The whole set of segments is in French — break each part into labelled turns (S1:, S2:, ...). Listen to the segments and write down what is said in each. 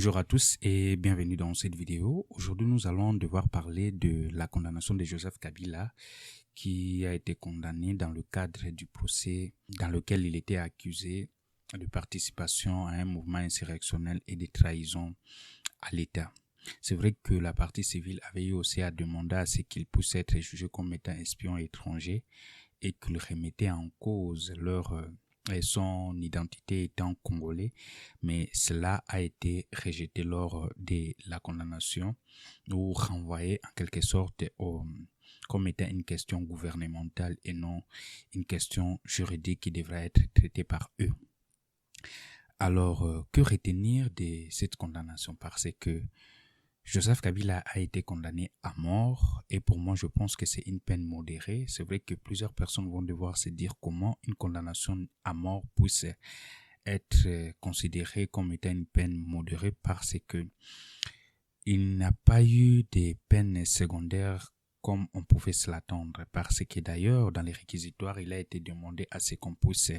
S1: Bonjour à tous et bienvenue dans cette vidéo. Aujourd'hui, nous allons devoir parler de la condamnation de Joseph Kabila qui a été condamné dans le cadre du procès dans lequel il était accusé de participation à un mouvement insurrectionnel et de trahison à l'État. C'est vrai que la partie civile avait eu aussi à demander à ce qu'il puisse être jugé comme étant espion étranger et qu'il remettait en cause son identité étant congolais, mais cela a été rejeté lors de la condamnation ou renvoyé en quelque sorte comme étant une question gouvernementale et non une question juridique qui devrait être traitée par eux. Alors, que retenir de cette condamnation? Parce que Joseph Kabila a été condamné à mort et pour moi, je pense que c'est une peine modérée. C'est vrai que plusieurs personnes vont devoir se dire comment une condamnation à mort puisse être considérée comme étant une peine modérée parce que il n'a pas eu des peines secondaires comme on pouvait se l'attendre, parce que d'ailleurs, dans les réquisitoires, il a été demandé à ce qu'on puisse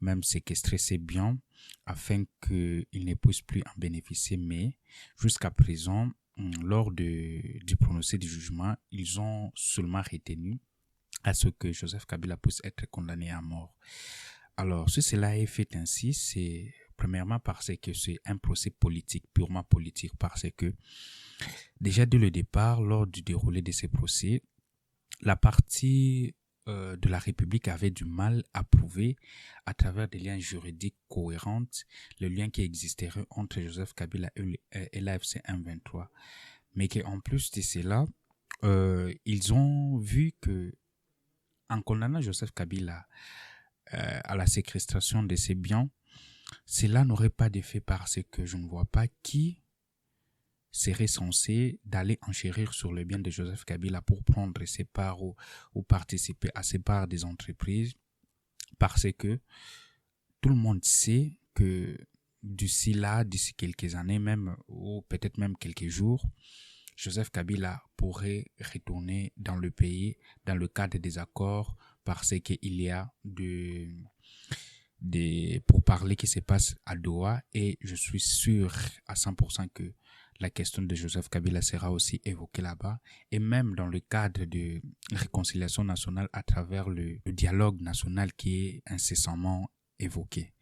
S1: même séquestrer ses biens afin qu'il ne puisse plus en bénéficier, mais jusqu'à présent, lors du prononcé du jugement, ils ont seulement retenu à ce que Joseph Kabila puisse être condamné à mort. Alors, si cela est fait ainsi, c'est premièrement parce que c'est un procès politique, purement politique, parce que déjà dès le départ, lors du déroulé de ces procès, la partie de la République avait du mal à prouver à travers des liens juridiques cohérents le lien qui existerait entre Joseph Kabila et l'AFC M23. Mais qu'en plus de cela, ils ont vu que en condamnant Joseph Kabila à la séquestration de ses biens, cela n'aurait pas d'effet parce que je ne vois pas qui serait censé d'aller enchérir sur le bien de Joseph Kabila pour prendre ses parts ou participer à ses parts des entreprises, parce que tout le monde sait que d'ici quelques années même, ou peut-être même quelques jours, Joseph Kabila pourrait retourner dans le pays dans le cadre des accords parce qu'il y a des pourparlers qui se passent à Doha et je suis sûr à 100% que la question de Joseph Kabila sera aussi évoquée là-bas et même dans le cadre de réconciliation nationale à travers le dialogue national qui est incessamment évoqué.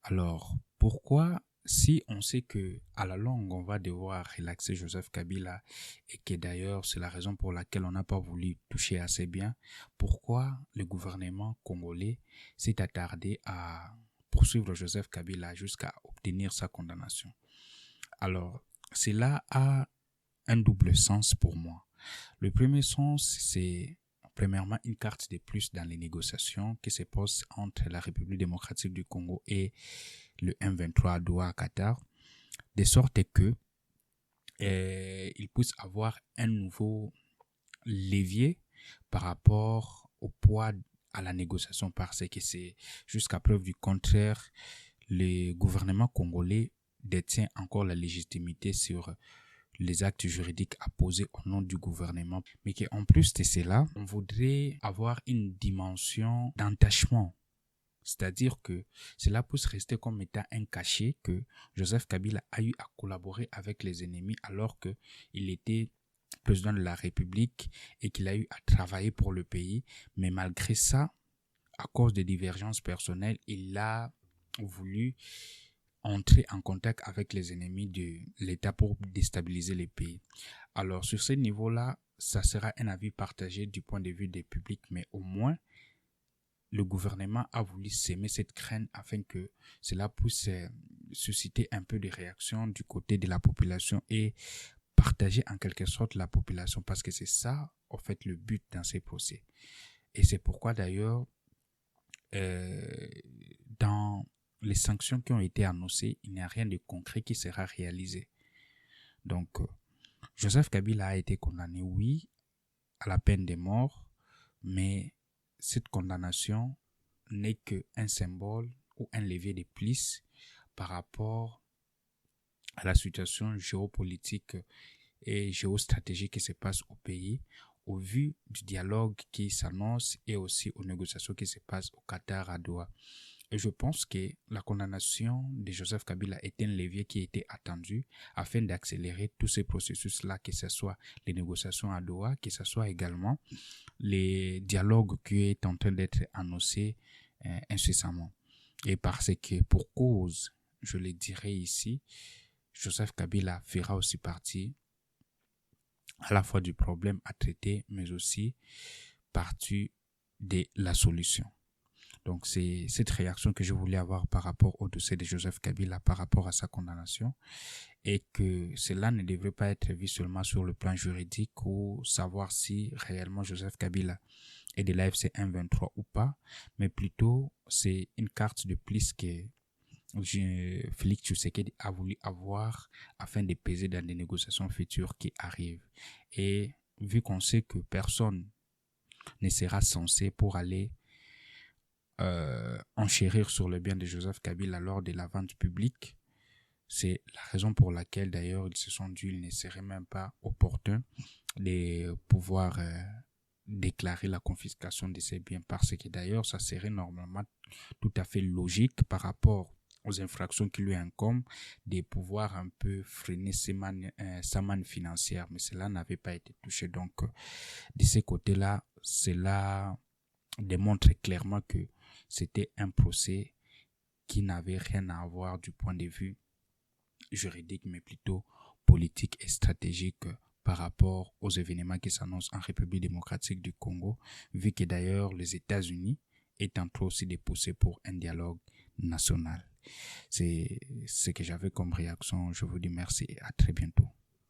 S1: Alors, pourquoi, si on sait que à la longue on va devoir relaxer Joseph Kabila et que d'ailleurs c'est la raison pour laquelle on n'a pas voulu toucher à ses biens, pourquoi le gouvernement congolais s'est attardé à poursuivre Joseph Kabila jusqu'à obtenir sa condamnation? Alors, cela a un double sens pour moi. Le premier sens, c'est premièrement une carte de plus dans les négociations qui se posent entre la République démocratique du Congo et le M23 à Doha, à Qatar, de sorte que il puisse avoir un nouveau levier par rapport au poids à la négociation, parce que c'est jusqu'à preuve du contraire, le gouvernement congolais détient encore la légitimité sur les actes juridiques à poser au nom du gouvernement, mais qu'en plus de cela, on voudrait avoir une dimension d'entachement. C'est-à-dire que cela peut rester comme étant un cachet que Joseph Kabila a eu à collaborer avec les ennemis alors qu'il était président de la République et qu'il a eu à travailler pour le pays. Mais malgré ça, à cause de divergences personnelles, il a voulu entrer en contact avec les ennemis de l'État pour déstabiliser les pays. Alors, sur ce niveau-là, ça sera un avis partagé du point de vue des publics, mais au moins, le gouvernement a voulu s'aimer cette crainte afin que cela puisse susciter un peu de réaction du côté de la population et partager en quelque sorte la population, parce que c'est ça, en fait, le but dans ces procès. Et c'est pourquoi d'ailleurs, dans les sanctions qui ont été annoncées, il n'y a rien de concret qui sera réalisé. Donc, Joseph Kabila a été condamné, oui, à la peine de mort, mais cette condamnation n'est qu'un symbole ou un levier de plus par rapport à la situation géopolitique et géostratégique qui se passe au pays, au vu du dialogue qui s'annonce et aussi aux négociations qui se passent au Qatar à Doha. Et je pense que la condamnation de Joseph Kabila est un levier qui était attendu afin d'accélérer tous ces processus-là, que ce soit les négociations à Doha, que ce soit également les dialogues qui est en train d'être annoncés incessamment. Et parce que pour cause, je le dirais ici, Joseph Kabila fera aussi partie à la fois du problème à traiter, mais aussi partie de la solution. Donc, c'est cette réaction que je voulais avoir par rapport au dossier de Joseph Kabila, par rapport à sa condamnation, et que cela ne devrait pas être vu seulement sur le plan juridique ou savoir si réellement Joseph Kabila est de l'AFC M23 ou pas, mais plutôt c'est une carte de plus que Félix Tshisekedi a voulu avoir afin de peser dans les négociations futures qui arrivent. Et vu qu'on sait que personne ne sera censé pour aller enchérir sur le bien de Joseph Kabila lors de la vente publique, c'est la raison pour laquelle d'ailleurs ils se sont dit qu'il ne serait même pas opportun de pouvoir déclarer la confiscation de ces biens, parce que d'ailleurs ça serait normalement tout à fait logique par rapport aux infractions qui lui incombent de pouvoir un peu freiner sa manne financière, mais cela n'avait pas été touché. Donc de ce côté-là, cela démontre clairement que c'était un procès qui n'avait rien à voir du point de vue juridique, mais plutôt politique et stratégique par rapport aux événements qui s'annoncent en République démocratique du Congo, vu que d'ailleurs les États-Unis est en train aussi de pousser pour un dialogue national. C'est ce que j'avais comme réaction. Je vous dis merci et à très bientôt.